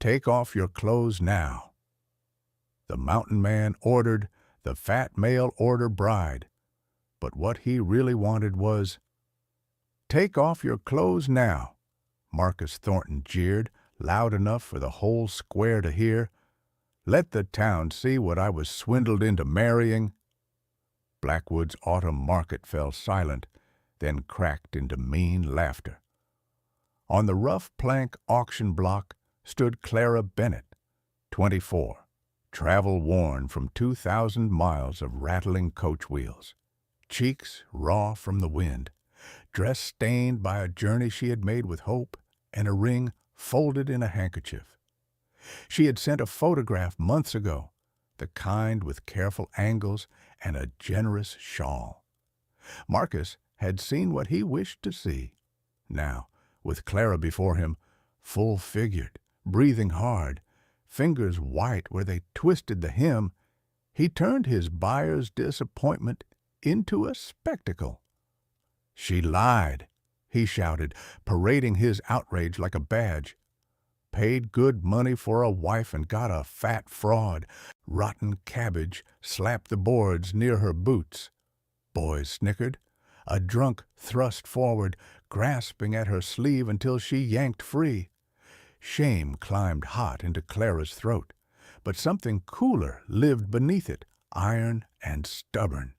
Take off your clothes now." The mountain man ordered, the fat male order bride. But what he really wanted was, "Take off your clothes now," Marcus Thornton jeered, loud enough for the whole square to hear. "Let the town see what I was swindled into marrying." Blackwood's autumn market fell silent, then cracked into mean laughter. On the rough plank auction block stood Clara Bennett, 24, travel-worn from 2,000 miles of rattling coach wheels, cheeks raw from the wind, dress stained by a journey she had made with hope, and a ring folded in a handkerchief. She had sent a photograph months ago, the kind with careful angles and a generous shawl. Marcus had seen what he wished to see. Now, with Clara before him, full-figured, breathing hard, fingers white where they twisted the hem, he turned his buyer's disappointment into a spectacle. "She lied," he shouted, parading his outrage like a badge. "Paid good money for a wife and got a fat fraud. Rotten cabbage slapped the boards near her boots." Boys snickered. A drunk thrust forward, grasping at her sleeve until she yanked free. Shame climbed hot into Clara's throat, but something cooler lived beneath it, iron and stubborn.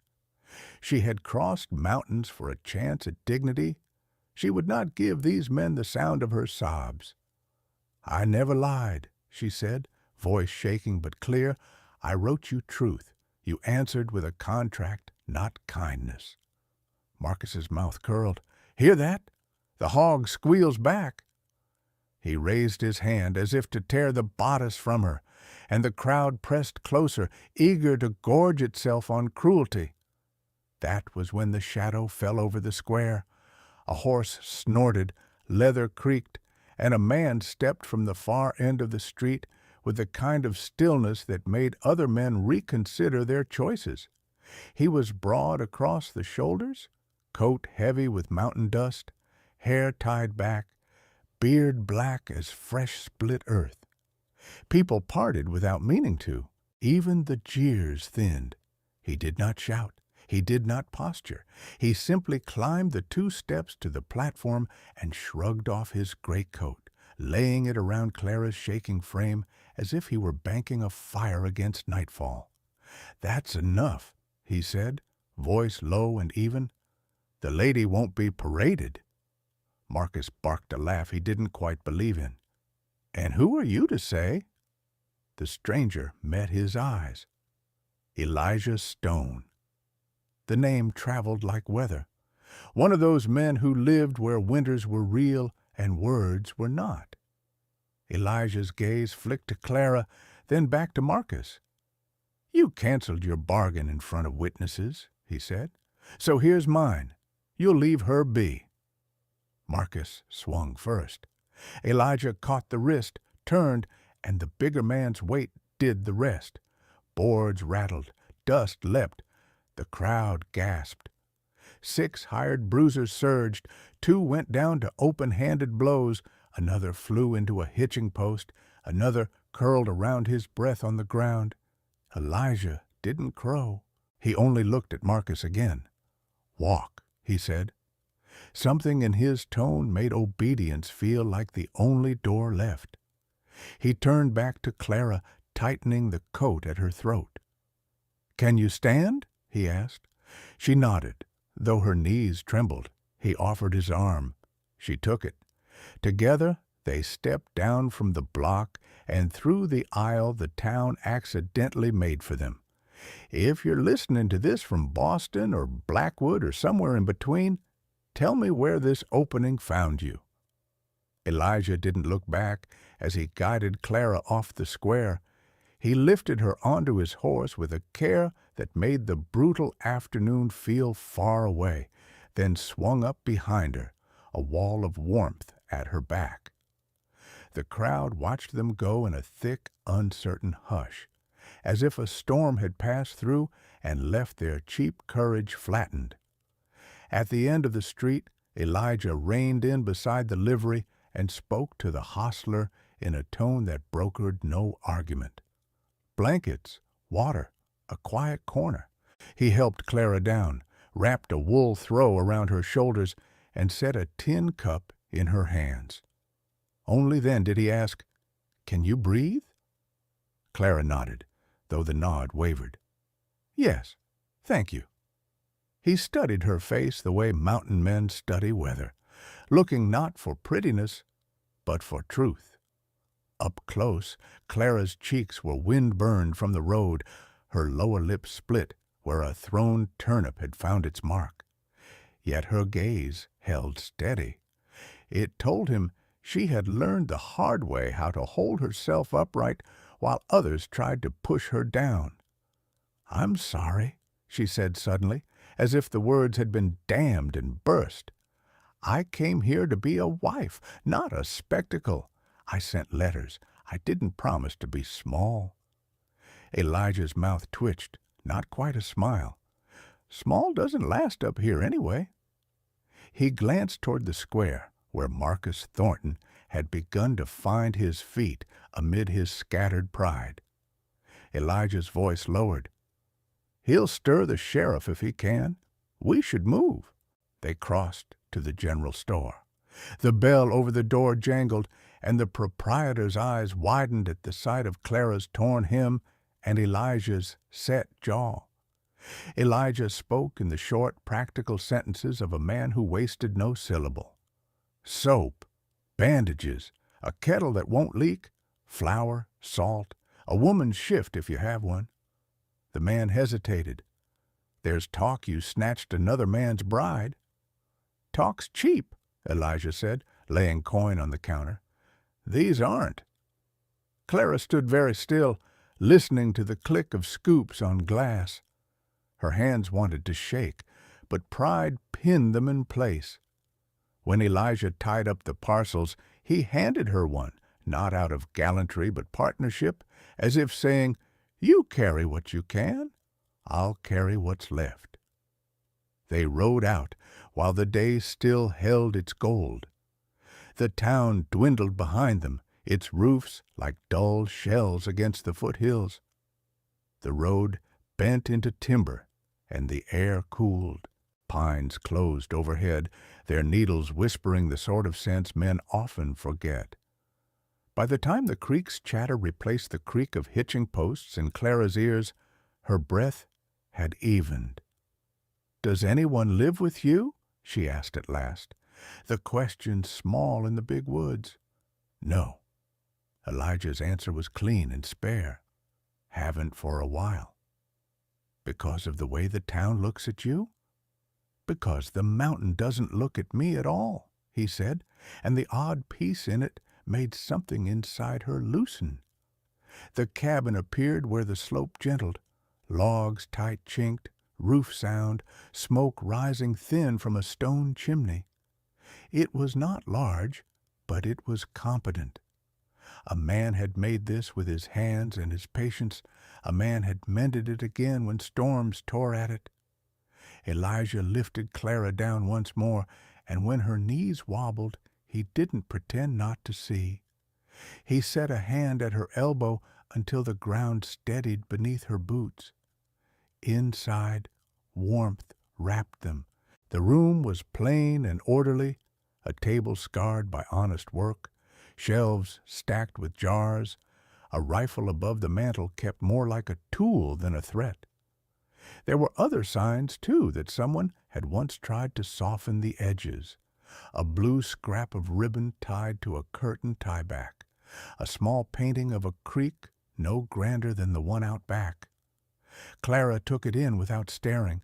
She had crossed mountains for a chance at dignity. She would not give these men the sound of her sobs. "I never lied," she said, voice shaking but clear. "I wrote you truth. You answered with a contract, not kindness." Marcus's mouth curled. "Hear that? The hog squeals back." He raised his hand as if to tear the bodice from her, and the crowd pressed closer, eager to gorge itself on cruelty. That was when the shadow fell over the square. A horse snorted, leather creaked, and a man stepped from the far end of the street with the kind of stillness that made other men reconsider their choices. He was broad across the shoulders, coat heavy with mountain dust, hair tied back, beard black as fresh split earth. People parted without meaning to. Even the jeers thinned. He did not shout. He did not posture. He simply climbed the 2 steps to the platform and shrugged off his greatcoat, laying it around Clara's shaking frame as if he were banking a fire against nightfall. "That's enough," he said, voice low and even. "The lady won't be paraded." Marcus barked a laugh he didn't quite believe in. "And who are you to say?" The stranger met his eyes. Elijah Stone. The name traveled like weather. One of those men who lived where winters were real and words were not. Elijah's gaze flicked to Clara, then back to Marcus. "You canceled your bargain in front of witnesses," he said. "So here's mine. You'll leave her be." Marcus swung first. Elijah caught the wrist, turned, and the bigger man's weight did the rest. Boards rattled, dust leapt. The crowd gasped. 6 hired bruisers surged. 2 went down to open-handed blows. Another flew into a hitching post. Another curled around his breath on the ground. Elijah didn't crow. He only looked at Marcus again. "Walk," he said. Something in his tone made obedience feel like the only door left. He turned back to Clara, tightening the coat at her throat. "Can you stand?" he asked. She nodded, though her knees trembled. He offered his arm. She took it. Together they stepped down from the block and through the aisle the town accidentally made for them. If you're listening to this from Boston or Blackwood or somewhere in between, tell me where this opening found you. Elijah didn't look back as he guided Clara off the square. He lifted her onto his horse with a care that made the brutal afternoon feel far away, then swung up behind her, a wall of warmth at her back. The crowd watched them go in a thick, uncertain hush, as if a storm had passed through and left their cheap courage flattened. At the end of the street, Elijah reined in beside the livery and spoke to the hostler in a tone that brokered no argument. Blankets, water, a quiet corner. He helped Clara down, wrapped a wool throw around her shoulders, and set a tin cup in her hands. Only then did he ask, "Can you breathe?" Clara nodded, though the nod wavered. "Yes, thank you." He studied her face the way mountain men study weather, looking not for prettiness, but for truth. Up close, Clara's cheeks were wind-burned from the road, her lower lip split where a thrown turnip had found its mark. Yet her gaze held steady. It told him she had learned the hard way how to hold herself upright while others tried to push her down. "I'm sorry," she said suddenly, as if the words had been dammed and burst. "I came here to be a wife, not a spectacle. I sent letters. I didn't promise to be small." Elijah's mouth twitched, not quite a smile. "Small doesn't last up here anyway." He glanced toward the square, where Marcus Thornton had begun to find his feet amid his scattered pride. Elijah's voice lowered. "He'll stir the sheriff if he can. We should move." They crossed to the general store. The bell over the door jangled, and the proprietor's eyes widened at the sight of Clara's torn hem and Elijah's set jaw. Elijah spoke in the short, practical sentences of a man who wasted no syllable. "Soap, bandages, a kettle that won't leak, flour, salt, a woman's shift if you have one." The man hesitated. "There's talk you snatched another man's bride." "Talk's cheap," Elijah said, laying coin on the counter. "These aren't." Clara stood very still, listening to the click of scoops on glass. Her hands wanted to shake, but pride pinned them in place. When Elijah tied up the parcels, he handed her one, not out of gallantry but partnership, as if saying, "You carry what you can, I'll carry what's left." They rode out, while the day still held its gold. The town dwindled behind them, its roofs like dull shells against the foothills. The road bent into timber, and the air cooled. Pines closed overhead, their needles whispering the sort of sense men often forget. By the time the creek's chatter replaced the creak of hitching posts in Clara's ears, her breath had evened. "Does anyone live with you?" she asked at last, the question small in the big woods. "No." Elijah's answer was clean and spare. "Haven't for a while." "Because of the way the town looks at you?" "Because the mountain doesn't look at me at all," he said, and the odd peace in it made something inside her loosen. The cabin appeared where the slope gentled, logs tight chinked, roof sound, smoke rising thin from a stone chimney. It was not large, but it was competent. A man had made this with his hands and his patience. A man had mended it again when storms tore at it. Elijah lifted Clara down once more, and when her knees wobbled, he didn't pretend not to see. He set a hand at her elbow until the ground steadied beneath her boots. Inside, warmth wrapped them. The room was plain and orderly, a table scarred by honest work, shelves stacked with jars. A rifle above the mantel kept more like a tool than a threat. There were other signs, too, that someone had once tried to soften the edges. A blue scrap of ribbon tied to a curtain tie-back. A small painting of a creek no grander than the one out back. Clara took it in without staring.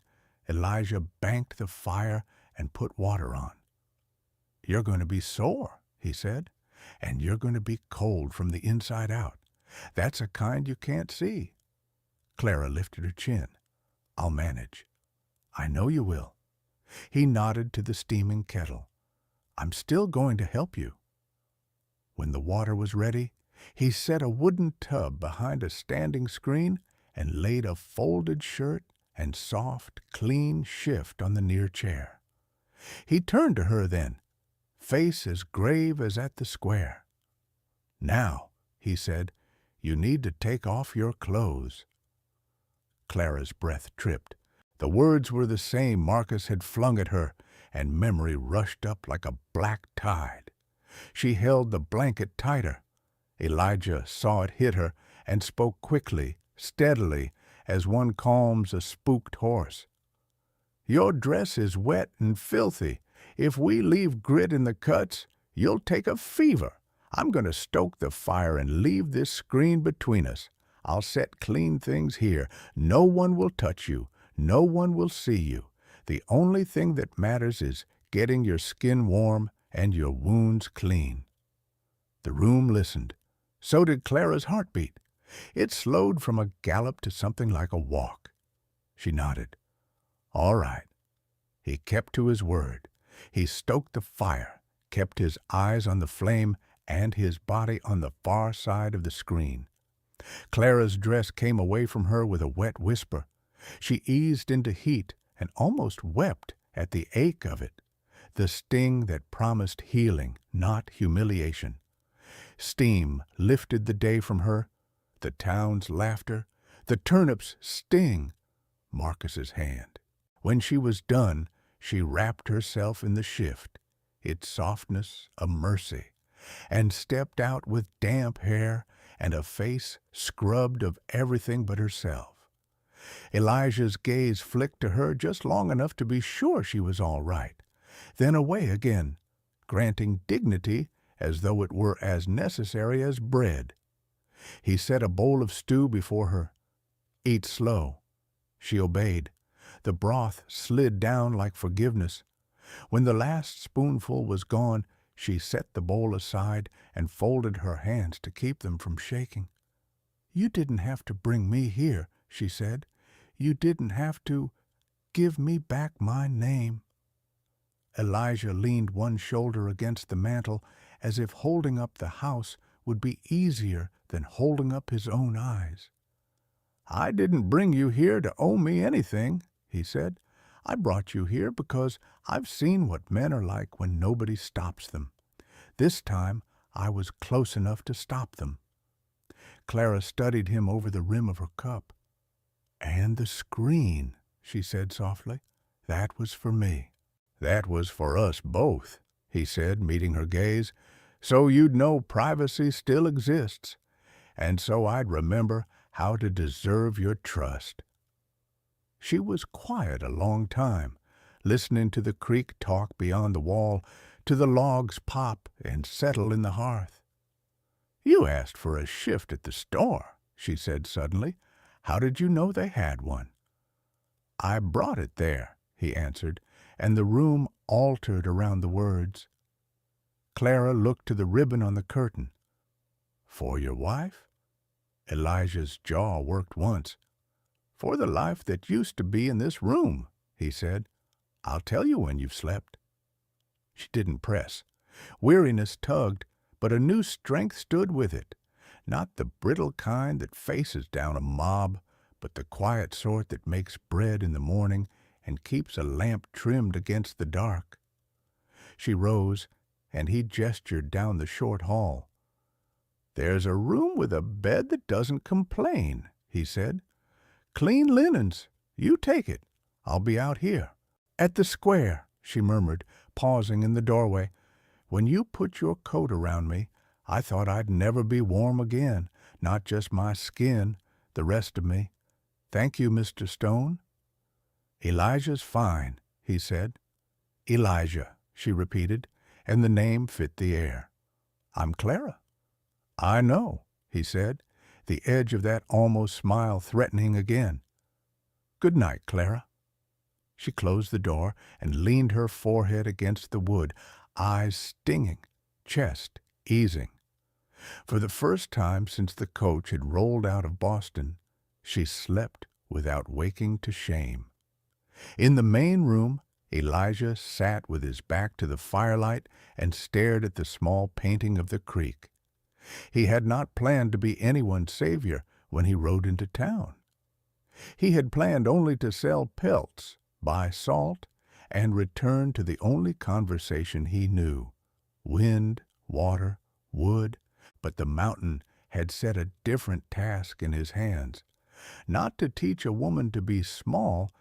Elijah banked the fire and put water on. "You're going to be sore," he said, "and you're going to be cold from the inside out. That's a kind you can't see." Clara lifted her chin. "I'll manage." "I know you will." He nodded to the steaming kettle. "I'm still going to help you." When the water was ready, he set a wooden tub behind a standing screen and laid a folded shirt and soft, clean shift on the near chair. He turned to her then, face as grave as at the square. "Now," he said, "you need to take off your clothes." Clara's breath tripped. The words were the same Marcus had flung at her, and memory rushed up like a black tide. She held the blanket tighter. Elijah saw it hit her and spoke quickly, steadily, as one calms a spooked horse. "Your dress is wet and filthy. If we leave grit in the cuts, you'll take a fever. I'm going to stoke the fire and leave this screen between us. I'll set clean things here. No one will touch you. No one will see you. The only thing that matters is getting your skin warm and your wounds clean." The room listened. So did Clara's heartbeat. It slowed from a gallop to something like a walk. She nodded. All right. He kept to his word. He stoked the fire, kept his eyes on the flame and his body on the far side of the screen. Clara's dress came away from her with a wet whisper. She eased into heat and almost wept at the ache of it, the sting that promised healing, not humiliation. Steam lifted the day from her, the town's laughter, the turnips' sting, Marcus's hand. When she was done, she wrapped herself in the shift, its softness a mercy, and stepped out with damp hair and a face scrubbed of everything but herself. Elijah's gaze flicked to her just long enough to be sure she was all right, then away again, granting dignity as though it were as necessary as bread. He set a bowl of stew before her. "Eat slow." She obeyed. The broth slid down like forgiveness. When the last spoonful was gone, she set the bowl aside and folded her hands to keep them from shaking. "You didn't have to bring me here," she said. "You didn't have to give me back my name." Elijah leaned one shoulder against the mantel as if holding up the house would be easier than holding up his own eyes. "I didn't bring you here to owe me anything," he said. "I brought you here because I've seen what men are like when nobody stops them. This time I was close enough to stop them." Clara studied him over the rim of her cup. "And the screen," she said softly. "That was for me." "That was for us both," he said, meeting her gaze, "so you'd know privacy still exists, and so I'd remember how to deserve your trust." She was quiet a long time, listening to the creek talk beyond the wall, to the logs pop and settle in the hearth. "You asked for a shift at the store," she said suddenly. "How did you know they had one?" "I brought it there," he answered, and the room altered around the words. Clara looked to the ribbon on the curtain. "For your wife?" Elijah's jaw worked once. "For the life that used to be in this room," he said. "I'll tell you when you've slept." She didn't press. Weariness tugged, but a new strength stood with it. Not the brittle kind that faces down a mob, but the quiet sort that makes bread in the morning and keeps a lamp trimmed against the dark. She rose, and he gestured down the short hall. "There's a room with a bed that doesn't complain," he said. "Clean linens. You take it. I'll be out here." "At the square," she murmured, pausing in the doorway. "When you put your coat around me, I thought I'd never be warm again, not just my skin, the rest of me. Thank you, Mr. Stone." "Elijah's fine," he said. "Elijah," she repeated, and the name fit the air. "I'm Clara." "I know," he said, the edge of that almost smile threatening again. "Good night, Clara." She closed the door and leaned her forehead against the wood, eyes stinging, chest easing. For the first time since the coach had rolled out of Boston, she slept without waking to shame. In the main room, Elijah sat with his back to the firelight and stared at the small painting of the creek. He had not planned to be anyone's savior when he rode into town. He had planned only to sell pelts, buy salt, and return to the only conversation he knew: wind, water, wood, But the mountain had set a different task in his hands, not to teach a woman to be small,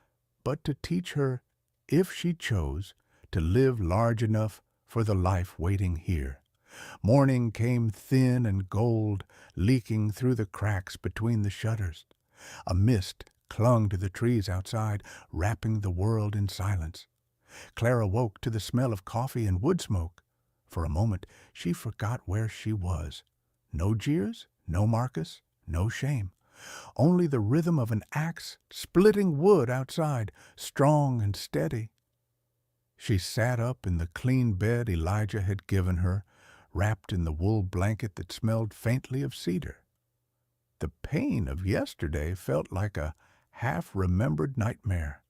but to teach her, if she chose, to live large enough for the life waiting here. Morning came thin and gold, leaking through the cracks between the shutters. A mist clung to the trees outside, wrapping the world in silence. Clara woke to the smell of coffee and wood smoke. For a moment she forgot where she was. No jeers, no Marcus, no shame. Only the rhythm of an axe splitting wood outside, strong and steady. She sat up in the clean bed Elijah had given her, wrapped in the wool blanket that smelled faintly of cedar. The pain of yesterday felt like a half-remembered nightmare.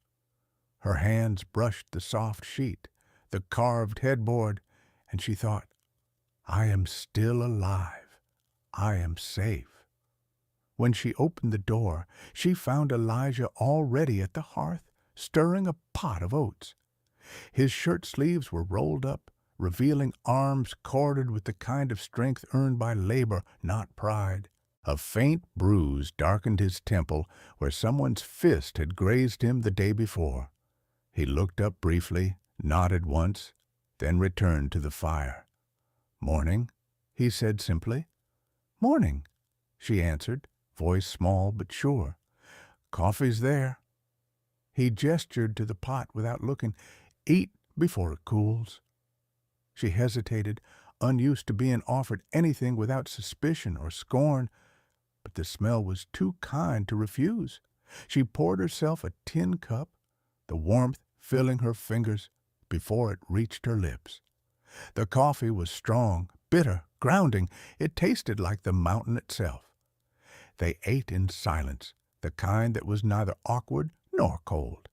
Her hands brushed the soft sheet, the carved headboard, and she thought, I am still alive. I am safe. When she opened the door, she found Elijah already at the hearth, stirring a pot of oats. His shirt sleeves were rolled up, revealing arms corded with the kind of strength earned by labor, not pride. A faint bruise darkened his temple where someone's fist had grazed him the day before. He looked up briefly, nodded once, then returned to the fire. "Morning," he said simply. "Morning," she answered, voice small but sure. "Coffee's there." He gestured to the pot without looking. "Eat before it cools." She hesitated, unused to being offered anything without suspicion or scorn, but the smell was too kind to refuse. She poured herself a tin cup, the warmth filling her fingers before it reached her lips. The coffee was strong, bitter, grounding. It tasted like the mountain itself. They ate in silence, the kind that was neither awkward nor cold.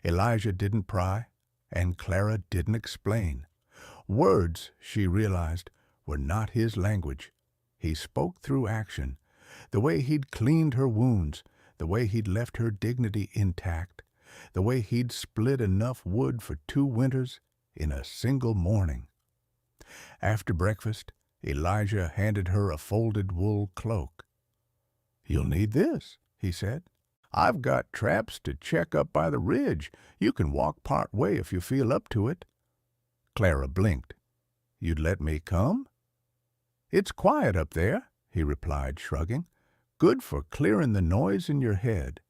Elijah didn't pry, and Clara didn't explain. Words, she realized, were not his language. He spoke through action, the way he'd cleaned her wounds, the way he'd left her dignity intact, the way he'd split enough wood for 2 winters in a single morning. After breakfast, Elijah handed her a folded wool cloak. "You'll need this," he said. "I've got traps to check up by the ridge. You can walk part way if you feel up to it." Clara blinked. "You'd let me come?" "It's quiet up there," he replied, shrugging. "Good for clearing the noise in your head."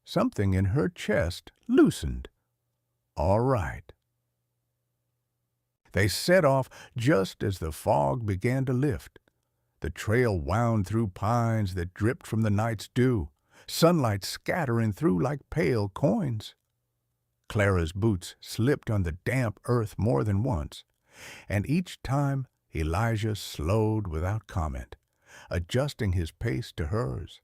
Something in her chest loosened. "All right." They set off just as the fog began to lift. The trail wound through pines that dripped from the night's dew, sunlight scattering through like pale coins. Clara's boots slipped on the damp earth more than once, and each time Elijah slowed without comment, adjusting his pace to hers.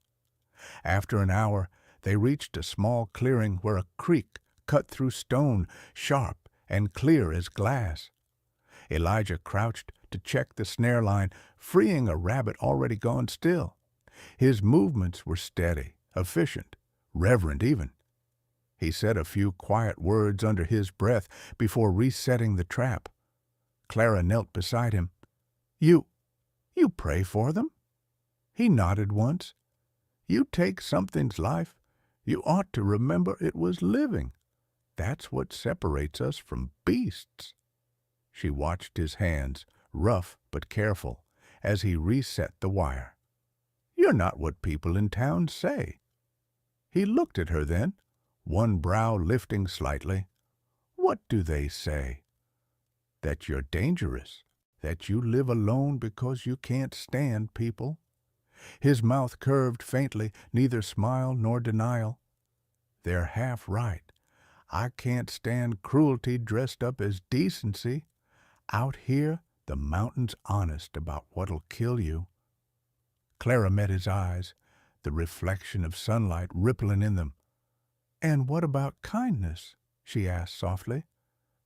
After an hour, they reached a small clearing where a creek cut through stone, sharp and clear as glass. Elijah crouched to check the snare line, freeing a rabbit already gone still. His movements were steady, efficient, reverent even. He said a few quiet words under his breath before resetting the trap. Clara knelt beside him. You pray for them?" He nodded once. "You take something's life, you ought to remember it was living. That's what separates us from beasts." She watched his hands, rough but careful, as he reset the wire. "You're not what people in town say." He looked at her then, one brow lifting slightly. "What do they say?" "That you're dangerous, that you live alone because you can't stand people." His mouth curved faintly, neither smile nor denial. "They're half right. I can't stand cruelty dressed up as decency. Out here, the mountain's honest about what'll kill you." Clara met his eyes, the reflection of sunlight rippling in them. "And what about kindness?" she asked softly.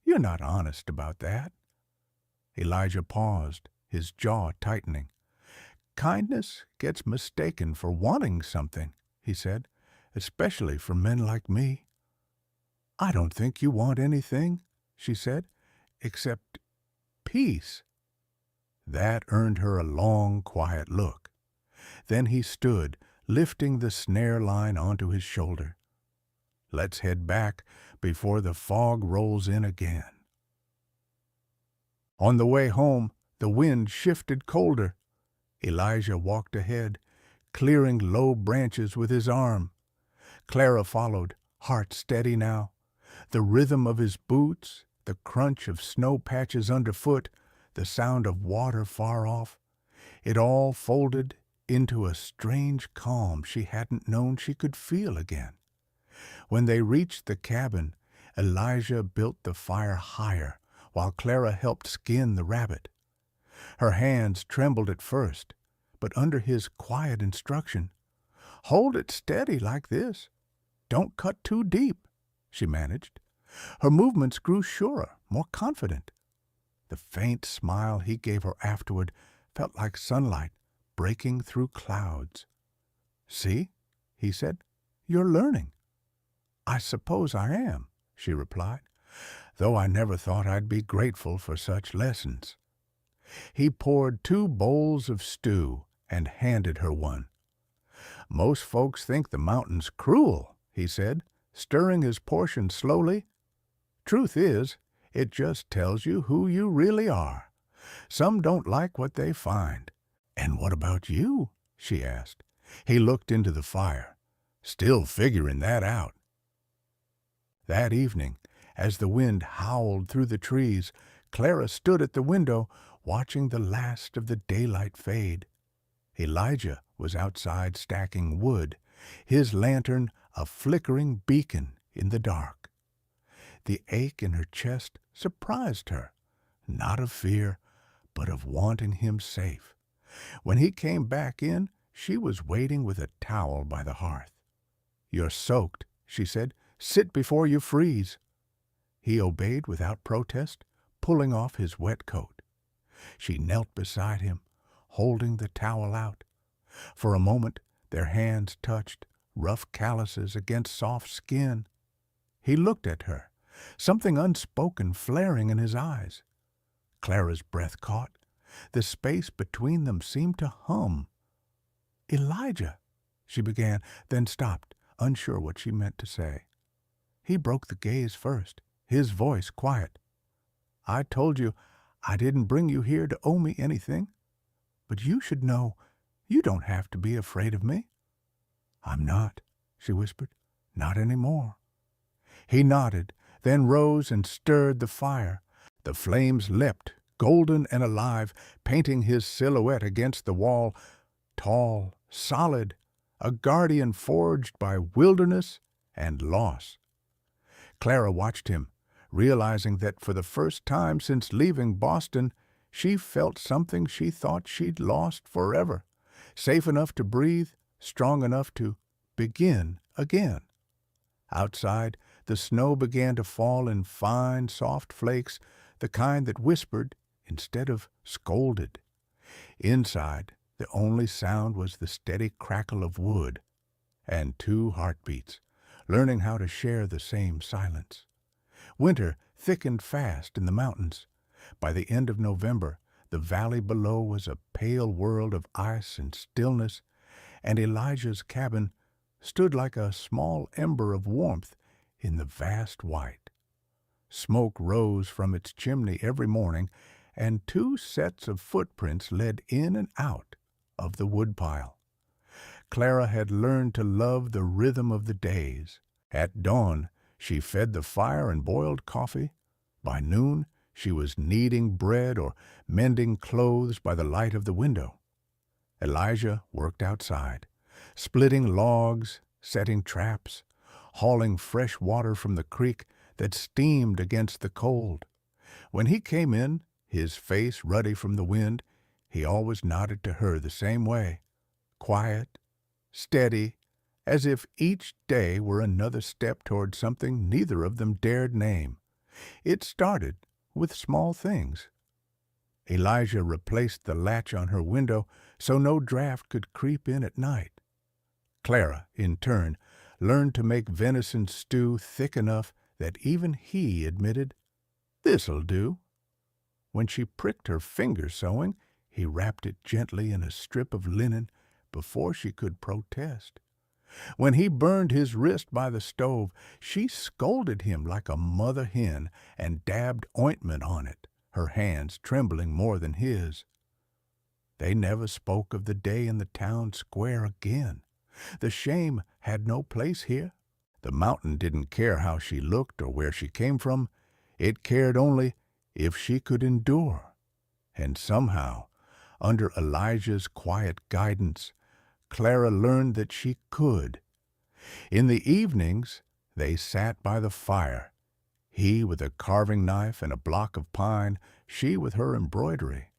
"You're not honest about that." Elijah paused, his jaw tightening. "Kindness gets mistaken for wanting something," he said, "especially for men like me." "I don't think you want anything," she said, "except peace." That earned her a long, quiet look. Then he stood, lifting the snare line onto his shoulder. Let's head back before the fog rolls in again. On the way home, the wind shifted colder. Elijah walked ahead, clearing low branches with his arm. Clara followed, heart steady now. The rhythm of his boots, the crunch of snow patches underfoot, the sound of water far off, it all folded into a strange calm she hadn't known she could feel again. When they reached the cabin, Elijah built the fire higher while Clara helped skin the rabbit. Her hands trembled at first, but under his quiet instruction, "Hold it steady like this. Don't cut too deep," she managed. Her movements grew surer, more confident. The faint smile he gave her afterward felt like sunlight breaking through clouds. "See," he said, "you're learning." "I suppose I am," she replied, "though I never thought I'd be grateful for such lessons." He poured 2 bowls of stew and handed her one. "Most folks think the mountain's cruel," he said, stirring his portion slowly. "Truth is, it just tells you who you really are. Some don't like what they find." "And what about you?" she asked. He looked into the fire, still figuring that out. That evening, as the wind howled through the trees, Clara stood at the window, watching the last of the daylight fade. Elijah was outside stacking wood, his lantern a flickering beacon in the dark. The ache in her chest surprised her, not of fear, but of wanting him safe. When he came back in, she was waiting with a towel by the hearth. "You're soaked," she said. "Sit before you freeze." He obeyed without protest, pulling off his wet coat. She knelt beside him, holding the towel out. For a moment their hands touched, rough calluses against soft skin. He looked at her, something unspoken flaring in his eyes. Clara's breath caught. The space between them seemed to hum. "Elijah," she began, then stopped, unsure what she meant to say. He broke the gaze first, his voice quiet. "I told you I didn't bring you here to owe me anything. But you should know you don't have to be afraid of me." "I'm not," she whispered. "Not any more." He nodded, then rose and stirred the fire. The flames leapt, golden and alive, painting his silhouette against the wall, tall, solid, a guardian forged by wilderness and loss. Clara watched him, realizing that for the first time since leaving Boston, she felt something she thought she'd lost forever, safe enough to breathe, strong enough to begin again. Outside, the snow began to fall in fine, soft flakes, the kind that whispered instead of scolded. Inside, the only sound was the steady crackle of wood and 2 heartbeats, learning how to share the same silence. Winter thickened fast in the mountains. By the end of November, the valley below was a pale world of ice and stillness, and Elijah's cabin stood like a small ember of warmth in the vast white. Smoke rose from its chimney every morning, and 2 sets of footprints led in and out of the woodpile. Clara had learned to love the rhythm of the days. At dawn, she fed the fire and boiled coffee. By noon, she was kneading bread or mending clothes by the light of the window. Elijah worked outside, splitting logs, setting traps, hauling fresh water from the creek that steamed against the cold. When he came in, his face ruddy from the wind, he always nodded to her the same way, quiet, steady, as if each day were another step toward something neither of them dared name. It started with small things. Elijah replaced the latch on her window so no draft could creep in at night. Clara, in turn, learned to make venison stew thick enough that even he admitted, "This'll do." When she pricked her finger sewing, He wrapped it gently in a strip of linen before she could protest. When he burned his wrist by the stove, she scolded him like a mother hen and dabbed ointment on it, her hands trembling more than his. They never spoke of the day in the town square again. The shame had no place here. The mountain didn't care how she looked or where she came from. It cared only if she could endure. And somehow, under Elijah's quiet guidance, Clara learned that she could. In the evenings, they sat by the fire, he with a carving knife and a block of pine, she with her embroidery.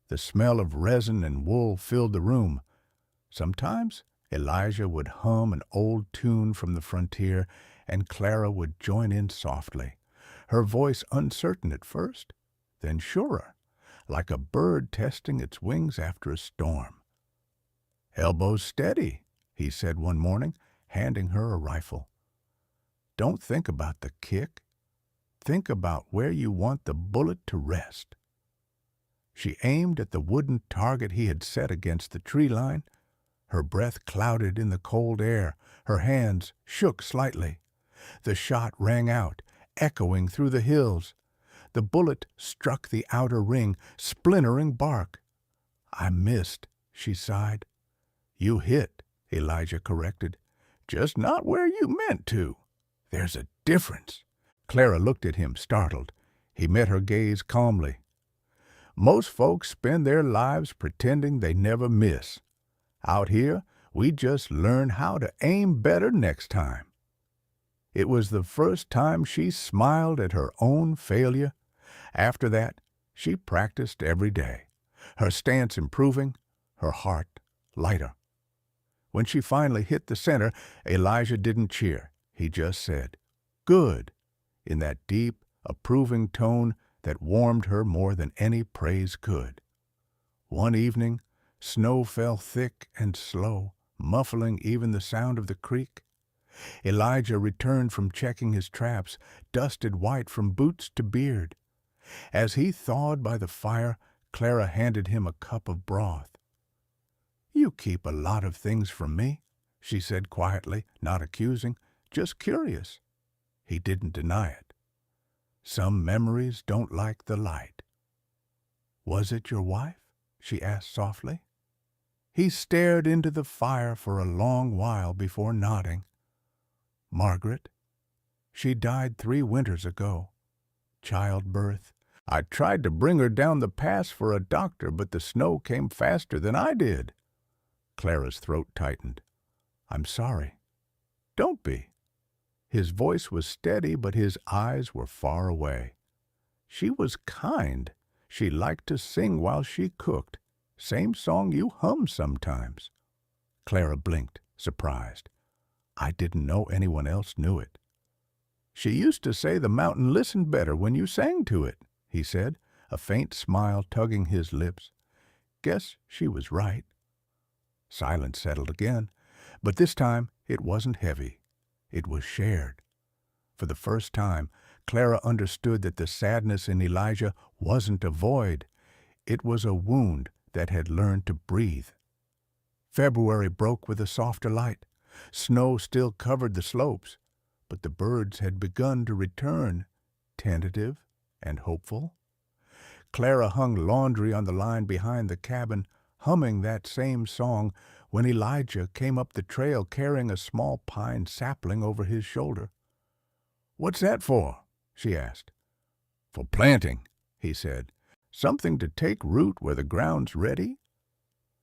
The smell of resin and wool filled the room. Sometimes Elijah would hum an old tune from the frontier, and Clara would join in softly, her voice uncertain at first, then surer, like a bird testing its wings after a storm. "Elbows steady," he said one morning, handing her a rifle. "Don't think about the kick. Think about where you want the bullet to rest." She aimed at the wooden target he had set against the tree line. Her breath clouded in the cold air. Her hands shook slightly. The shot rang out, echoing through the hills. The bullet struck the outer ring, splintering bark. "I missed," she sighed. "You hit," Elijah corrected. "Just not where you meant to. There's a difference." Clara looked at him, startled. He met her gaze calmly. "Most folks spend their lives pretending they never miss. Out here, we just learn how to aim better next time." It was the first time she smiled at her own failure. After that, she practiced every day, her stance improving, her heart lighter. When she finally hit the center, Elijah didn't cheer. He just said, "Good," in that deep, approving tone that warmed her more than any praise could. One evening, snow fell thick and slow, muffling even the sound of the creek. Elijah returned from checking his traps, dusted white from boots to beard. As he thawed by the fire, Clara handed him a cup of broth. "You keep a lot of things from me," she said quietly, not accusing, just curious. He didn't deny it. "Some memories don't like the light." "Was it your wife?" she asked softly. He stared into the fire for a long while before nodding. "Margaret. She died 3 winters ago. Childbirth. I tried to bring her down the pass for a doctor, but the snow came faster than I did." Clara's throat tightened. "I'm sorry." "Don't be." His voice was steady, but his eyes were far away. "She was kind. She liked to sing while she cooked. Same song you hum sometimes." Clara blinked, surprised. "I didn't know anyone else knew it." "She used to say the mountain listened better when you sang to it," he said, a faint smile tugging his lips. "Guess she was right." Silence settled again, but this time it wasn't heavy. It was shared. For the first time, Clara understood that the sadness in Elijah wasn't a void. It was a wound that had learned to breathe. February broke with a softer light. Snow still covered the slopes, but the birds had begun to return, tentative and hopeful. Clara hung laundry on the line behind the cabin, humming that same song, when Elijah came up the trail carrying a small pine sapling over his shoulder. "What's that for?" she asked. "For planting," he said. "Something to take root where the ground's ready."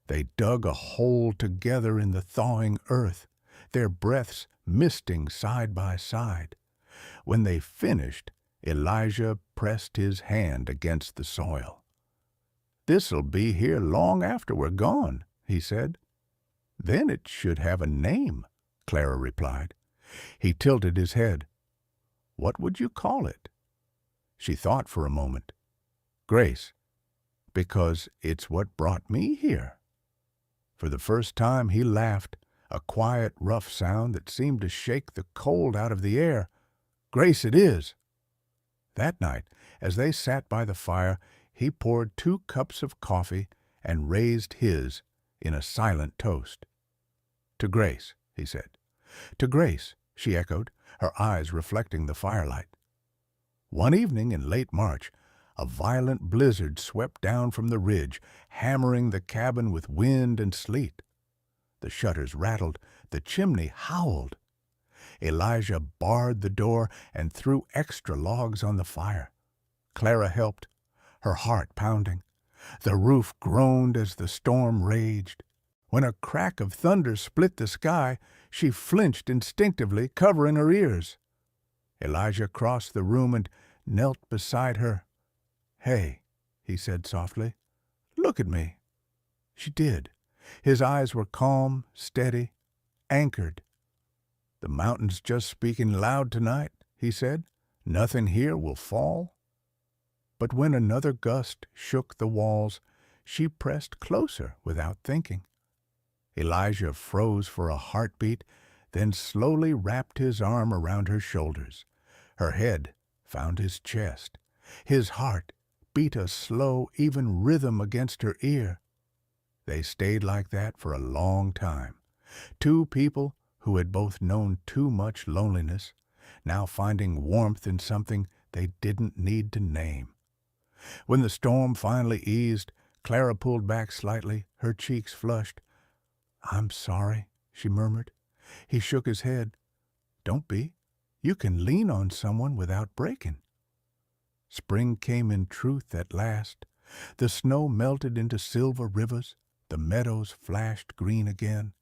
They dug a hole together in the thawing earth, their breaths misting side by side. When they finished, Elijah pressed his hand against the soil. "This'll be here long after we're gone," he said. "Then it should have a name," Clara replied. He tilted his head. "What would you call it?" She thought for a moment. "Grace, because it's what brought me here." For the first time he laughed, a quiet, rough sound that seemed to shake the cold out of the air. "Grace it is." That night, as they sat by the fire, he poured 2 cups of coffee and raised his in a silent toast. "To Grace," he said. "To Grace," she echoed, her eyes reflecting the firelight. One evening in late March, a violent blizzard swept down from the ridge, hammering the cabin with wind and sleet. The shutters rattled, the chimney howled. Elijah barred the door and threw extra logs on the fire. Clara helped, her heart pounding. The roof groaned as the storm raged. When a crack of thunder split the sky, she flinched instinctively, covering her ears. Elijah crossed the room and knelt beside her. "Hey," he said softly, "look at me." She did. His eyes were calm, steady, anchored. "The mountain's just speaking loud tonight," he said. "Nothing here will fall." But when another gust shook the walls, she pressed closer without thinking. Elijah froze for a heartbeat, then slowly wrapped his arm around her shoulders. Her head found his chest. His heart beat a slow, even rhythm against her ear. They stayed like that for a long time. Two people who had both known too much loneliness, now finding warmth in something they didn't need to name. When the storm finally eased, Clara pulled back slightly, her cheeks flushed. "I'm sorry," she murmured. He shook his head. "Don't be. You can lean on someone without breaking." Spring came in truth at last. The snow melted into silver rivers. The meadows flashed green again.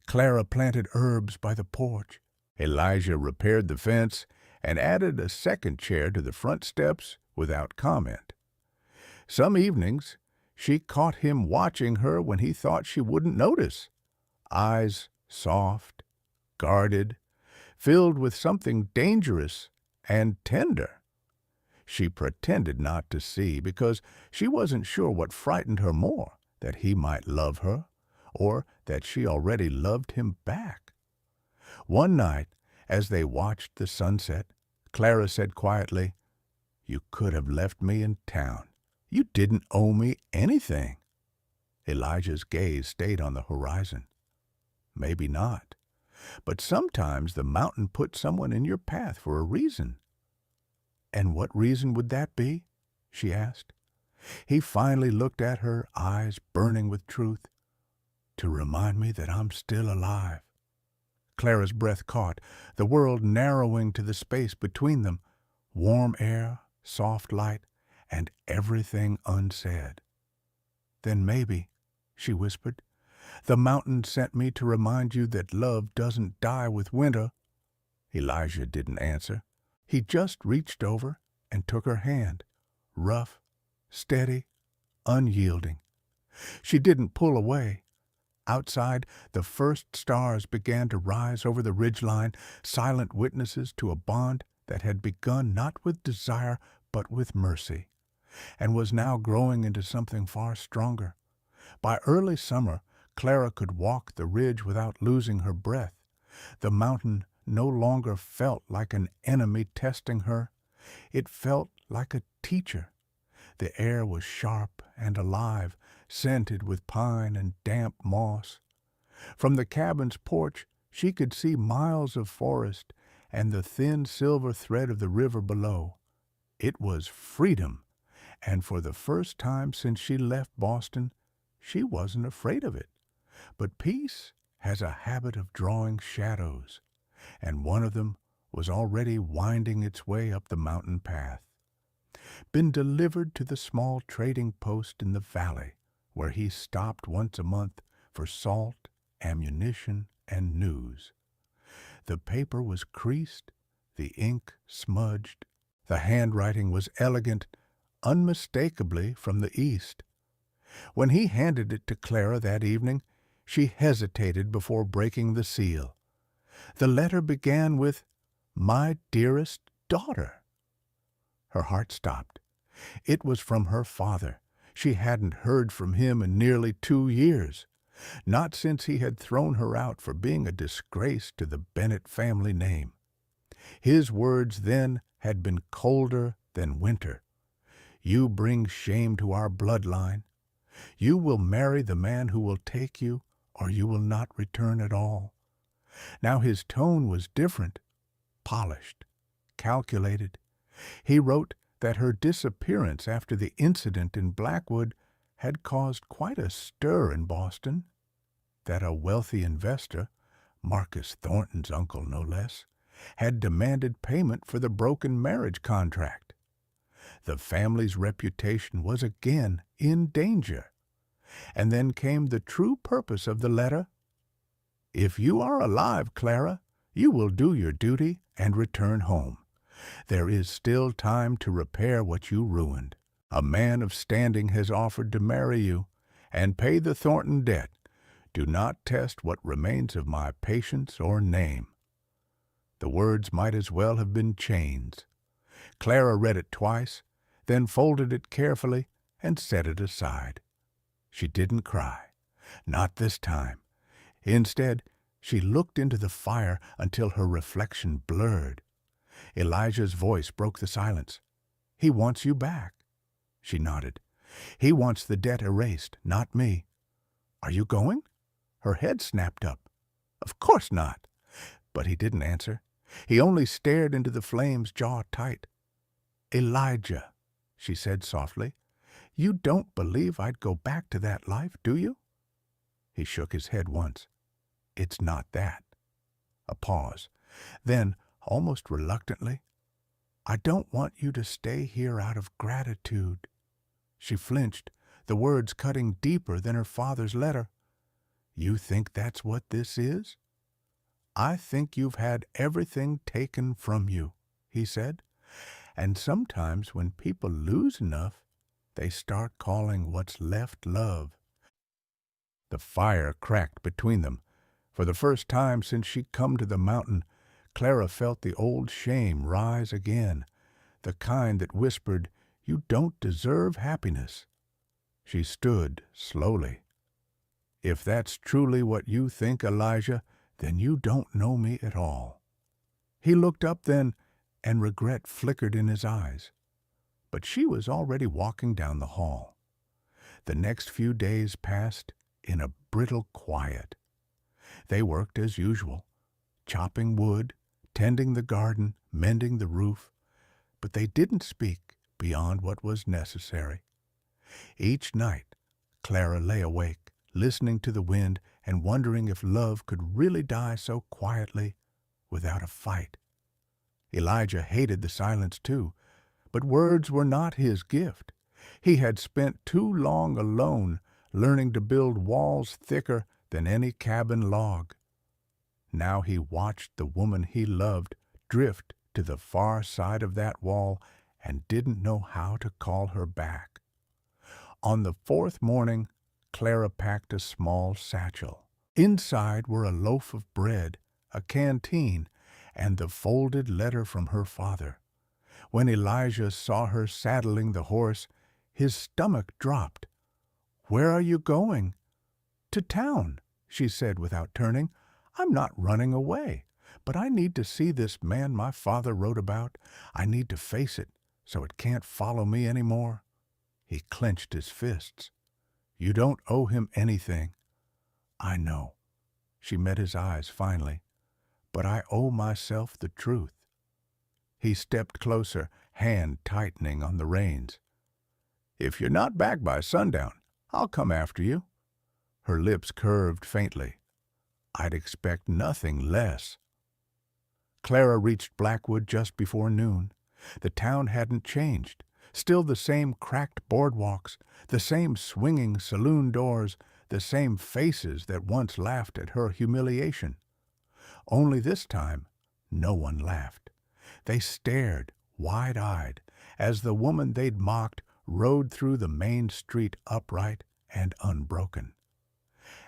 Clara planted herbs by the porch. Elijah repaired the fence and added a second chair to the front steps without comment. Some evenings, she caught him watching her when he thought she wouldn't notice. Eyes soft, guarded, filled with something dangerous and tender. She pretended not to see because she wasn't sure what frightened her more, that he might love her or that she already loved him back. One night, as they watched the sunset, Clara said quietly, "You could have left me in town. You didn't owe me anything." Elijah's gaze stayed on the horizon. "Maybe not. But sometimes the mountain puts someone in your path for a reason." "And what reason would that be?" she asked. He finally looked at her, eyes burning with truth. "To remind me that I'm still alive." Clara's breath caught, the world narrowing to the space between them, warm air, soft light, and everything unsaid. "Then maybe," she whispered, "the mountain sent me to remind you that love doesn't die with winter." Elijah didn't answer. He just reached over and took her hand, rough, steady, unyielding. She didn't pull away. Outside, the first stars began to rise over the ridgeline, silent witnesses to a bond that had begun not with desire but with mercy, and was now growing into something far stronger. By early summer, Clara could walk the ridge without losing her breath. The mountain no longer felt like an enemy testing her. It felt like a teacher. The air was sharp and alive, scented with pine and damp moss. From the cabin's porch, she could see miles of forest and the thin silver thread of the river below. It was freedom, and for the first time since she left Boston, she wasn't afraid of it. But peace has a habit of drawing shadows, and one of them was already winding its way up the mountain path. Been delivered to the small trading post in the valley, where he stopped once a month for salt, ammunition, and news. The paper was creased, the ink smudged, the handwriting was elegant, unmistakably from the East. When he handed it to Clara that evening, she hesitated before breaking the seal. The letter began with, "My dearest daughter." Her heart stopped. It was from her father. She hadn't heard from him in nearly 2 years, not since he had thrown her out for being a disgrace to the Bennett family name. His words then had been colder than winter. "You bring shame to our bloodline. You will marry the man who will take you, or you will not return at all." Now his tone was different, polished, calculated. He wrote that her disappearance after the incident in Blackwood had caused quite a stir in Boston, that a wealthy investor, Marcus Thornton's uncle no less, had demanded payment for the broken marriage contract. The family's reputation was again in danger. And then came the true purpose of the letter. "If you are alive, Clara, you will do your duty and return home. There is still time to repair what you ruined. A man of standing has offered to marry you and pay the Thornton debt. Do not test what remains of my patience or name." The words might as well have been chains. Clara read it twice, then folded it carefully and set it aside. She didn't cry. Not this time. Instead, she looked into the fire until her reflection blurred. Elijah's voice broke the silence. "He wants you back." She nodded. "He wants the debt erased, not me." "Are you going?" Her head snapped up. "Of course not." But he didn't answer. He only stared into the flames, jaw tight. "Elijah," she said softly, "you don't believe I'd go back to that life, do you?" He shook his head once. "It's not that." A pause. Then, almost reluctantly, "I don't want you to stay here out of gratitude." She flinched, the words cutting deeper than her father's letter. "You think that's what this is?" "I think you've had everything taken from you," he said. "And sometimes when people lose enough, they start calling what's left love." The fire cracked between them. For the first time since she'd come to the mountain, Clara felt the old shame rise again, the kind that whispered, "You don't deserve happiness." She stood slowly. "If that's truly what you think, Elijah, then you don't know me at all." He looked up then, and regret flickered in his eyes. But she was already walking down the hall. The next few days passed in a brittle quiet. They worked as usual, chopping wood, tending the garden, mending the roof, but they didn't speak beyond what was necessary. Each night, Clara lay awake, listening to the wind and wondering if love could really die so quietly without a fight. Elijah hated the silence too, but words were not his gift. He had spent too long alone, learning to build walls thicker than any cabin log. Now he watched the woman he loved drift to the far side of that wall and didn't know how to call her back. On the fourth morning, Clara packed a small satchel. Inside were a loaf of bread, a canteen, and the folded letter from her father. When Elijah saw her saddling the horse, his stomach dropped. "Where are you going?" "To town," she said without turning. "I'm not running away, but I need to see this man my father wrote about. I need to face it, so it can't follow me any more." He clenched his fists. "You don't owe him anything." "I know." She met his eyes finally. "But I owe myself the truth." He stepped closer, hand tightening on the reins. "If you're not back by sundown, I'll come after you." Her lips curved faintly. "I'd expect nothing less." Clara reached Blackwood just before noon. The town hadn't changed. Still the same cracked boardwalks, the same swinging saloon doors, the same faces that once laughed at her humiliation. Only this time, no one laughed. They stared, wide-eyed, as the woman they'd mocked rode through the main street upright and unbroken.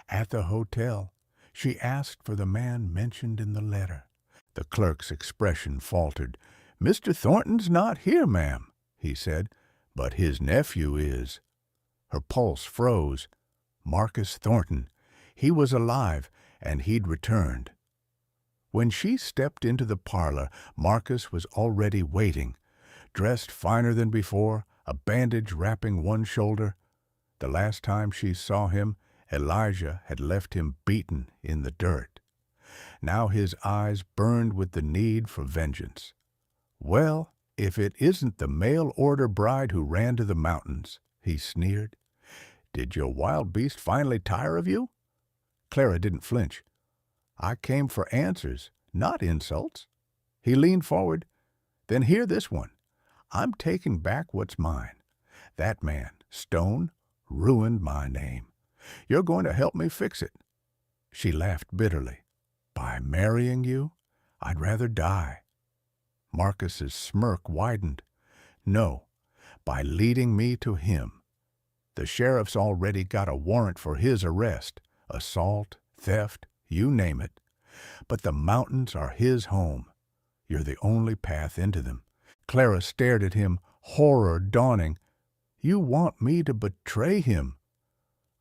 At the hotel, she asked for the man mentioned in the letter. The clerk's expression faltered. "Mr. Thornton's not here, ma'am," he said, "but his nephew is." Her pulse froze. Marcus Thornton. He was alive, and he'd returned. When she stepped into the parlor, Marcus was already waiting, dressed finer than before, a bandage wrapping one shoulder. The last time she saw him, Elijah had left him beaten in the dirt. Now his eyes burned with the need for vengeance. "Well, if it isn't the mail-order bride who ran to the mountains," he sneered. "Did your wild beast finally tire of you?" Clara didn't flinch. "I came for answers, not insults." He leaned forward. "Then hear this one. I'm taking back what's mine. That man, Stone, ruined my name. You're going to help me fix it." She laughed bitterly. "By marrying you? I'd rather die." Marcus's smirk widened. "No, by leading me to him. The sheriff's already got a warrant for his arrest. Assault, theft, you name it. But the mountains are his home. You're the only path into them." Clara stared at him, horror dawning. "You want me to betray him?"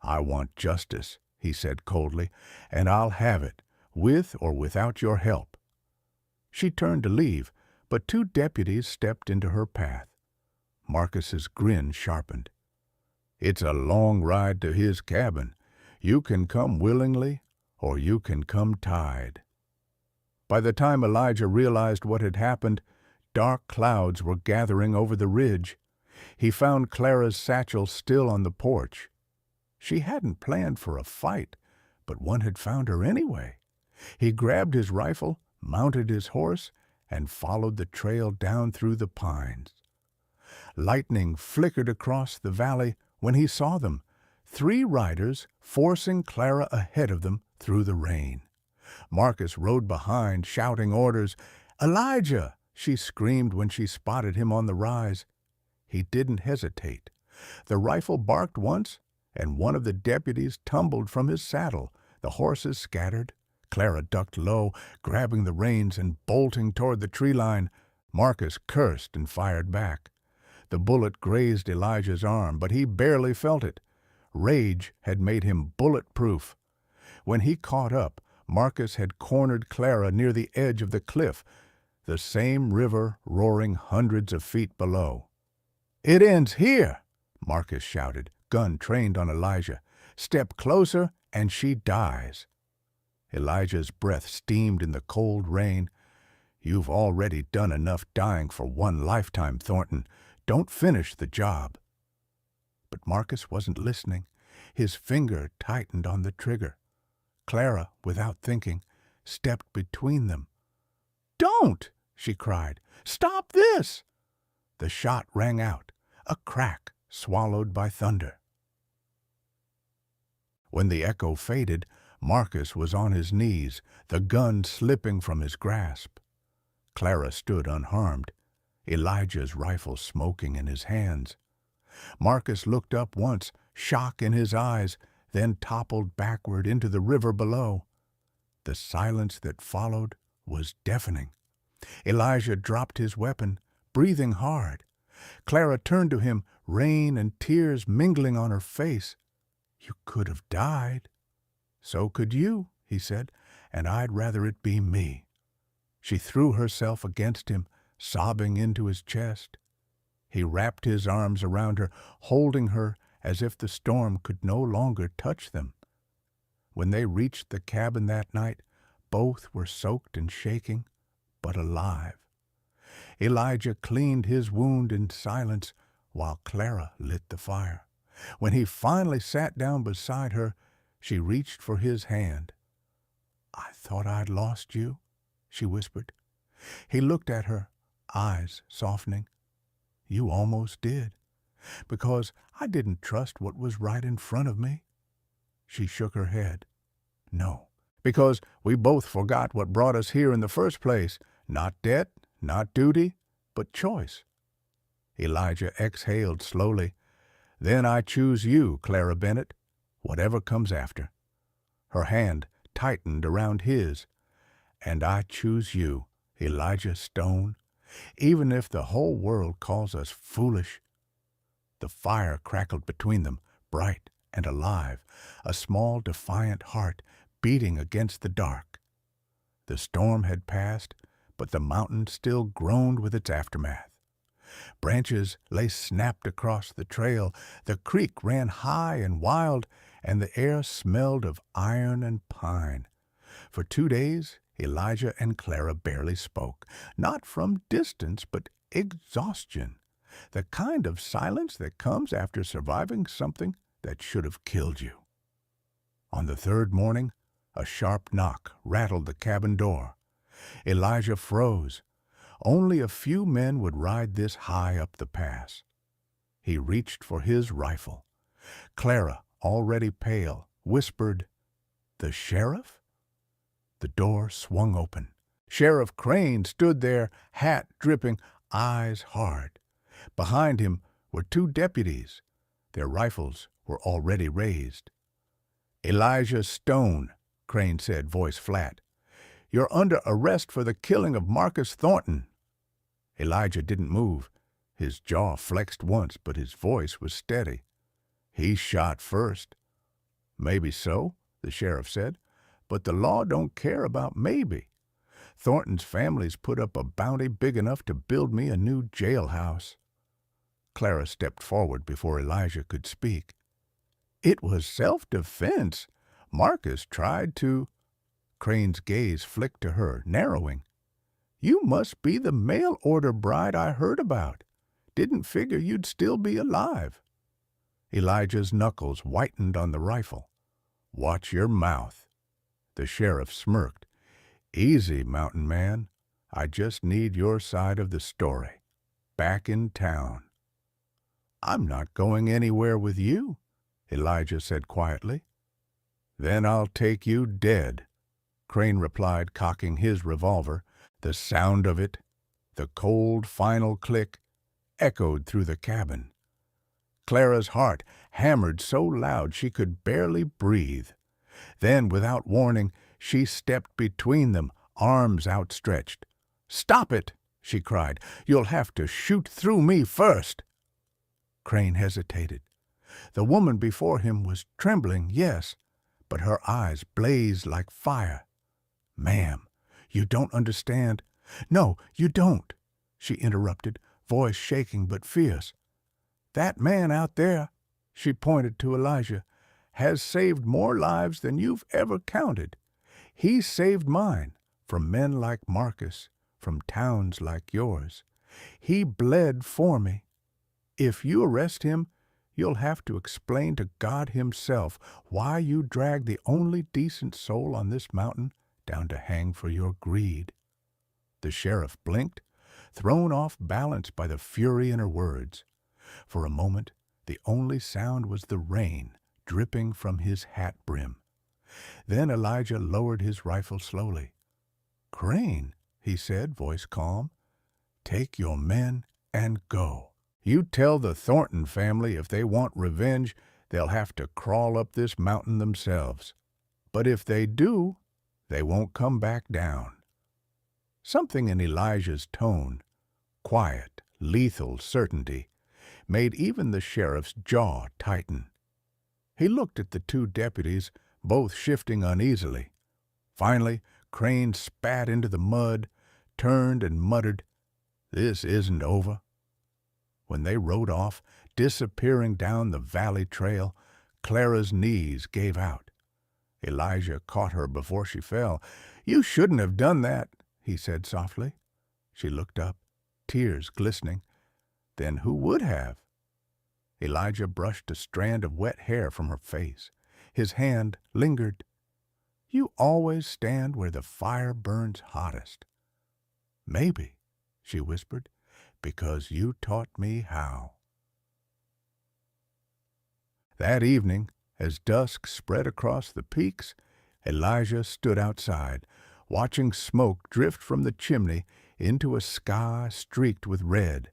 "I want justice," he said coldly, "and I'll have it, with or without your help." She turned to leave, but two deputies stepped into her path. Marcus's grin sharpened. "It's a long ride to his cabin. You can come willingly, or you can come tied." By the time Elijah realized what had happened, dark clouds were gathering over the ridge. He found Clara's satchel still on the porch. She hadn't planned for a fight, but one had found her anyway. He grabbed his rifle, mounted his horse, and followed the trail down through the pines. Lightning flickered across the valley when he saw them, 3 riders forcing Clara ahead of them through the rain. Marcus rode behind, shouting orders. "Elijah!" she screamed when she spotted him on the rise. He didn't hesitate. The rifle barked once, and one of the deputies tumbled from his saddle. The horses scattered. Clara ducked low, grabbing the reins and bolting toward the tree line. Marcus cursed and fired back. The bullet grazed Elijah's arm, but he barely felt it. Rage had made him bulletproof. When he caught up, Marcus had cornered Clara near the edge of the cliff, the same river roaring hundreds of feet below. "It ends here," Marcus shouted, gun trained on Elijah. "Step closer and she dies." Elijah's breath steamed in the cold rain. "You've already done enough dying for one lifetime, Thornton. Don't finish the job." But Marcus wasn't listening. His finger tightened on the trigger. Clara, without thinking, stepped between them. "Don't!" she cried. "Stop this!" The shot rang out, a crack swallowed by thunder. When the echo faded, Marcus was on his knees, the gun slipping from his grasp. Clara stood unharmed, Elijah's rifle smoking in his hands. Marcus looked up once, shock in his eyes, then toppled backward into the river below. The silence that followed was deafening. Elijah dropped his weapon, breathing hard. Clara turned to him, rain and tears mingling on her face. "You could have died." "So could you," he said, "and I'd rather it be me." She threw herself against him, sobbing into his chest. He wrapped his arms around her, holding her as if the storm could no longer touch them. When they reached the cabin that night, both were soaked and shaking, but alive. Elijah cleaned his wound in silence while Clara lit the fire. When he finally sat down beside her, she reached for his hand. "I thought I'd lost you," she whispered. He looked at her, eyes softening. "You almost did, because I didn't trust what was right in front of me." She shook her head. "No, because we both forgot what brought us here in the first place. Not debt, not duty, but choice." Elijah exhaled slowly. "Then I choose you, Clara Bennett, whatever comes after." Her hand tightened around his. "And I choose you, Elijah Stone, even if the whole world calls us foolish." The fire crackled between them, bright and alive, a small defiant heart beating against the dark. The storm had passed, but the mountain still groaned with its aftermath. Branches lay snapped across the trail, the creek ran high and wild, and the air smelled of iron and pine. For 2 days, Elijah and Clara barely spoke, not from distance, but exhaustion, the kind of silence that comes after surviving something that should have killed you. On the third morning, a sharp knock rattled the cabin door. Elijah froze. Only a few men would ride this high up the pass. He reached for his rifle. Clara, already pale, whispered, "The sheriff?" The door swung open. Sheriff Crane stood there, hat dripping, eyes hard. Behind him were 2 deputies. Their rifles were already raised. "Elijah Stone," Crane said, voice flat. "You're under arrest for the killing of Marcus Thornton." Elijah didn't move. His jaw flexed once, but his voice was steady. "He shot first." "Maybe so," the sheriff said, "but the law don't care about maybe. Thornton's family's put up a bounty big enough to build me a new jailhouse." Clara stepped forward before Elijah could speak. "It was self-defense. Marcus tried to—" Crane's gaze flicked to her, narrowing. "You must be the mail-order bride I heard about. Didn't figure you'd still be alive." Elijah's knuckles whitened on the rifle. "Watch your mouth." The sheriff smirked. "Easy, mountain man. I just need your side of the story. Back in town." "I'm not going anywhere with you," Elijah said quietly. "Then I'll take you dead," Crane replied, cocking his revolver. The sound of it, the cold final click, echoed through the cabin. Clara's heart hammered so loud she could barely breathe. Then, without warning, she stepped between them, arms outstretched. "Stop it!" she cried. "You'll have to shoot through me first." Crane hesitated. The woman before him was trembling, yes, but her eyes blazed like fire. "Ma'am, you don't understand." "No, you don't," she interrupted, voice shaking but fierce. "That man out there," she pointed to Elijah, "has saved more lives than you've ever counted. He saved mine, from men like Marcus, from towns like yours. He bled for me. If you arrest him, you'll have to explain to God himself why you dragged the only decent soul on this mountain down to hang for your greed." The sheriff blinked, thrown off balance by the fury in her words. For a moment, the only sound was the rain dripping from his hat brim. Then Elijah lowered his rifle slowly. "Crane," he said, voice calm, "take your men and go. You tell the Thornton family if they want revenge, they'll have to crawl up this mountain themselves. But if they do, they won't come back down." Something in Elijah's tone, quiet, lethal certainty, made even the sheriff's jaw tighten. He looked at the 2 deputies, both shifting uneasily. Finally, Crane spat into the mud, turned and muttered, "This isn't over." When they rode off, disappearing down the valley trail, Clara's knees gave out. Elijah caught her before she fell. "You shouldn't have done that," he said softly. She looked up, tears glistening. "Then who would have?" Elijah brushed a strand of wet hair from her face. His hand lingered. "You always stand where the fire burns hottest." "Maybe," she whispered, "because you taught me how." That evening, as dusk spread across the peaks, Elijah stood outside, watching smoke drift from the chimney into a sky streaked with red.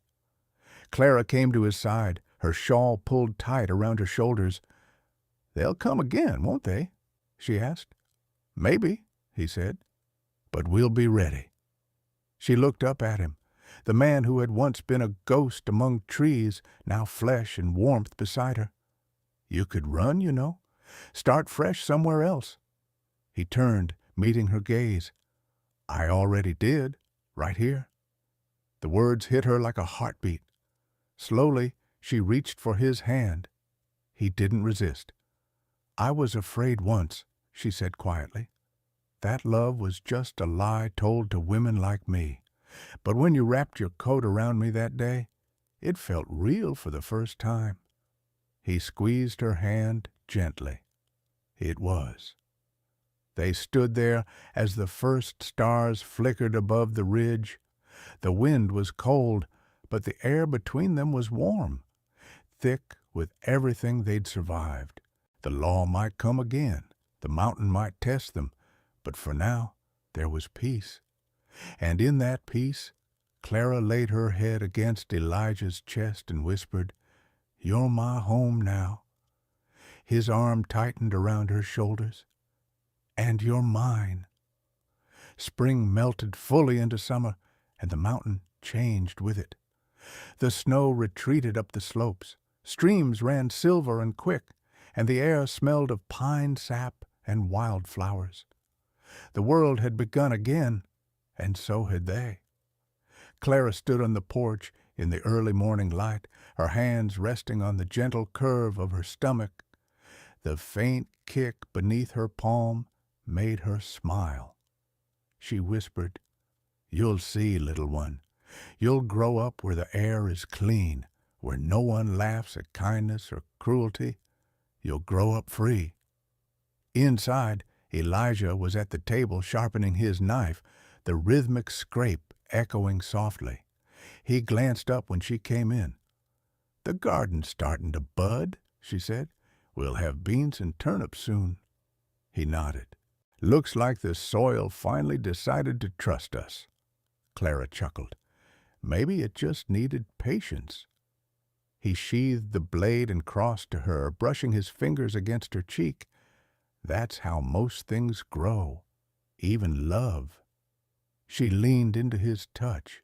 Clara came to his side, her shawl pulled tight around her shoulders. "They'll come again, won't they?" she asked. "Maybe," he said, "but we'll be ready." She looked up at him, the man who had once been a ghost among trees, now flesh and warmth beside her. "You could run, you know. Start fresh somewhere else." He turned, meeting her gaze. "I already did, right here." The words hit her like a heartbeat. Slowly, she reached for his hand. He didn't resist. "I was afraid once," she said quietly. "That love was just a lie told to women like me. But when you wrapped your coat around me that day, it felt real for the first time." He squeezed her hand gently. It was. They stood there as the first stars flickered above the ridge. The wind was cold, but the air between them was warm, thick with everything they'd survived. The law might come again, the mountain might test them, but for now there was peace. And in that peace, Clara laid her head against Elijah's chest and whispered, "You're my home now." His arm tightened around her shoulders. "And you're mine." Spring melted fully into summer, and the mountain changed with it. The snow retreated up the slopes. Streams ran silver and quick, and the air smelled of pine sap and wildflowers. The world had begun again, and so had they. Clara stood on the porch in the early morning light, her hands resting on the gentle curve of her stomach. The faint kick beneath her palm made her smile. She whispered, "You'll see, little one. You'll grow up where the air is clean, where no one laughs at kindness or cruelty. You'll grow up free." Inside, Elijah was at the table sharpening his knife, the rhythmic scrape echoing softly. He glanced up when she came in. "The garden's starting to bud," she said. "We'll have beans and turnips soon." He nodded. "Looks like the soil finally decided to trust us." Clara chuckled. Maybe it just needed patience. He sheathed the blade and crossed to her, brushing his fingers against her cheek. "That's how most things grow, even love." She leaned into his touch.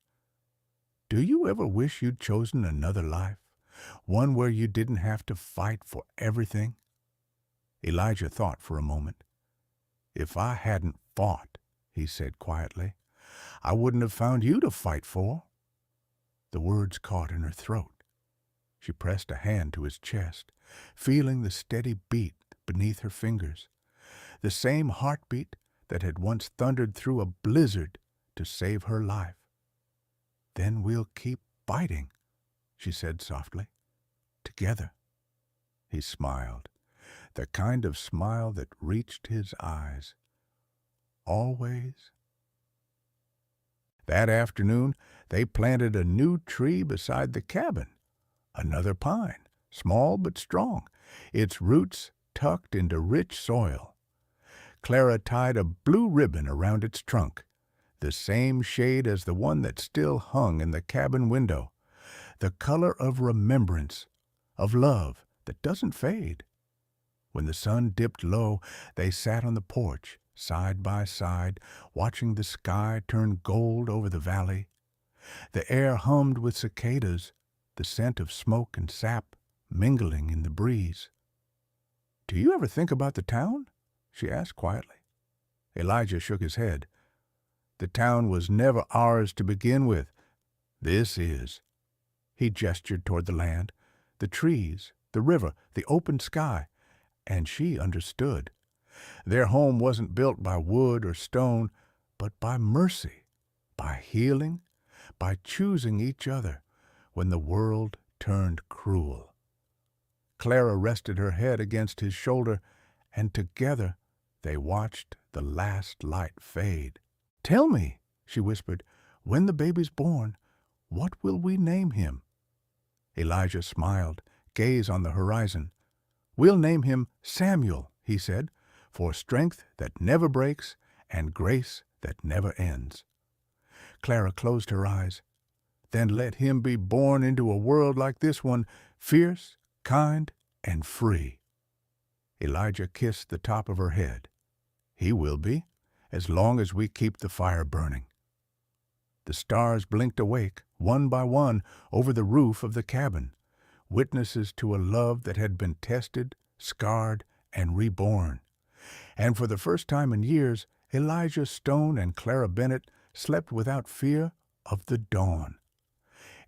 "Do you ever wish you'd chosen another life? One where you didn't have to fight for everything?" Elijah thought for a moment. "If I hadn't fought," he said quietly, "I wouldn't have found you to fight for." The words caught in her throat. She pressed a hand to his chest, feeling the steady beat beneath her fingers, the same heartbeat that had once thundered through a blizzard to save her life. "Then we'll keep fighting," she said softly. "Together." He smiled, the kind of smile that reached his eyes. "Always." That afternoon, they planted a new tree beside the cabin, another pine, small but strong, its roots tucked into rich soil. Clara tied a blue ribbon around its trunk, the same shade as the one that still hung in the cabin window, the color of remembrance, of love that doesn't fade. When the sun dipped low, they sat on the porch, side by side, watching the sky turn gold over the valley. The air hummed with cicadas, the scent of smoke and sap mingling in the breeze. "Do you ever think about the town?" she asked quietly. Elijah shook his head. "The town was never ours to begin with. This is." He gestured toward the land, the trees, the river, the open sky, and she understood. Their home wasn't built by wood or stone, but by mercy, by healing, by choosing each other when the world turned cruel. Clara rested her head against his shoulder, and together they watched the last light fade. "Tell me," she whispered, "when the baby's born, what will we name him?" Elijah smiled, gaze on the horizon. "We'll name him Samuel," he said, "for strength that never breaks and grace that never ends." Clara closed her eyes. "Then let him be born into a world like this one, fierce, kind, and free." Elijah kissed the top of her head. "He will be, as long as we keep the fire burning." The stars blinked awake, one by one, over the roof of the cabin, witnesses to a love that had been tested, scarred, and reborn. And for the first time in years, Elijah Stone and Clara Bennett slept without fear of the dawn.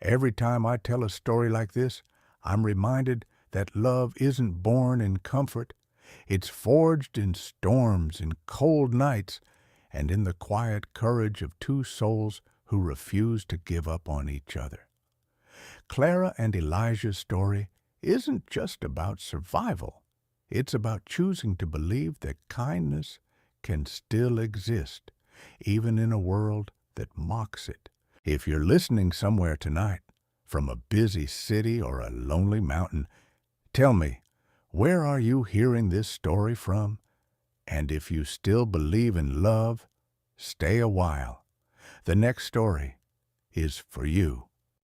Every time I tell a story like this, I'm reminded that love isn't born in comfort. It's forged in storms, in cold nights, and in the quiet courage of two souls who refuse to give up on each other. Clara and Elijah's story isn't just about survival. It's about choosing to believe that kindness can still exist, even in a world that mocks it. If you're listening somewhere tonight, from a busy city or a lonely mountain, tell me, where are you hearing this story from? And if you still believe in love, stay a while. The next story is for you.